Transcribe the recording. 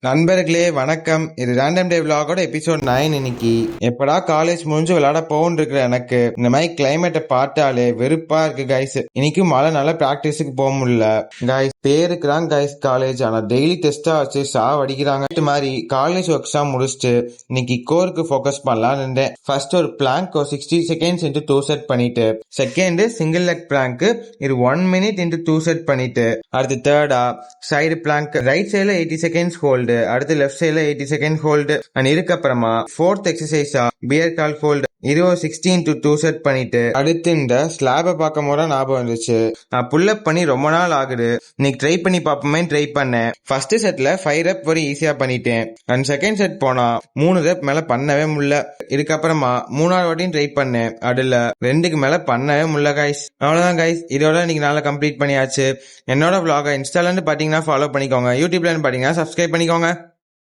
நண்பர்களே வணக்கம். இது ரேண்டம் டே விலாகோட எபிசோட் 9. இன்னைக்கு எப்படா காலேஜ் முடிஞ்சு விளையாட போகணும் இருக்கிற எனக்கு இந்த மாதிரி கிளைமேட்டை பார்த்தாலே வெறுப்பா இருக்கு கைஸ். இன்னைக்கு மழைனால பிராக்டிஸுக்கு போக முடியல கைஸ். பேருக்கு தான் கைஸ் காலேஜ், ஆனா டெய்லி டெஸ்டா வச்சு சாவடிக்கிறாங்க. இது மாதிரி காலேஜ் ஒர்க்ஸ் தான் முடிச்சுட்டு இன்னைக்கு கோருக்கு ஃபோக்கஸ் பண்ணலாம்னு இருந்தேன். ஃபர்ஸ்ட் ஒரு பிளாங்க் 60 செகண்ட்ஸ் இன்ட்டு 2 செட் பண்ணிட்டு, செகண்ட் சிங்கிள் லெக் பிளாங்க் இது 1 மினிட் இன்ட்டு 2 செட் பண்ணிட்டு, அடுத்து தேர்டா சைடு பிளாங்க் ரைட் சைடுல 80 செகண்ட்ஸ் ஹோல்டு, அடுத்து லெஃப்ட் சைடுல 80 செகண்ட் ஹோல்டு அண்ட் இதுக்கப்புறமா ஃபோர்த் எக்ஸசைஸா பியர் கால் ஹோல்டு இது 16 to 2 செட் பண்ணிட்டு, அடுத்து இந்த ஸ்லாபை பார்க்கும் போது ஞாபகம் வந்துச்சு, நான் புல் அப் பண்ணி ரொம்ப நாள் ஆகுது, இன்னைக்கு ட்ரை பண்ணி பார்ப்போமே ட்ரை பண்ணேன். ஃபர்ஸ்ட் செட்ல 5 ரெப் வரை ஈஸியா பண்ணிட்டேன் அண்ட் செகண்ட் செட் போனா 3 ரெப் மேல பண்ணவே முடியல. இதுக்கப்புறமா 3ஆவது வாட்டியும் ட்ரை பண்ணேன், அதுல 2க்கு மேல பண்ணவே முடியல கைஸ். அவ்வளவுதான் கைஸ், இதோட இன்னைக்கு நாளை கம்ப்ளீட் பண்ணியாச்சு. என்னோட vlog இன்ஸ்டால இருந்து பாத்தீங்கன்னா ஃபாலோ பண்ணிக்கோங்க, யூடியூப்ல இருந்து பாத்தீங்கன்னா சப்ஸ்கிரைப் பண்ணிக்கோங்க.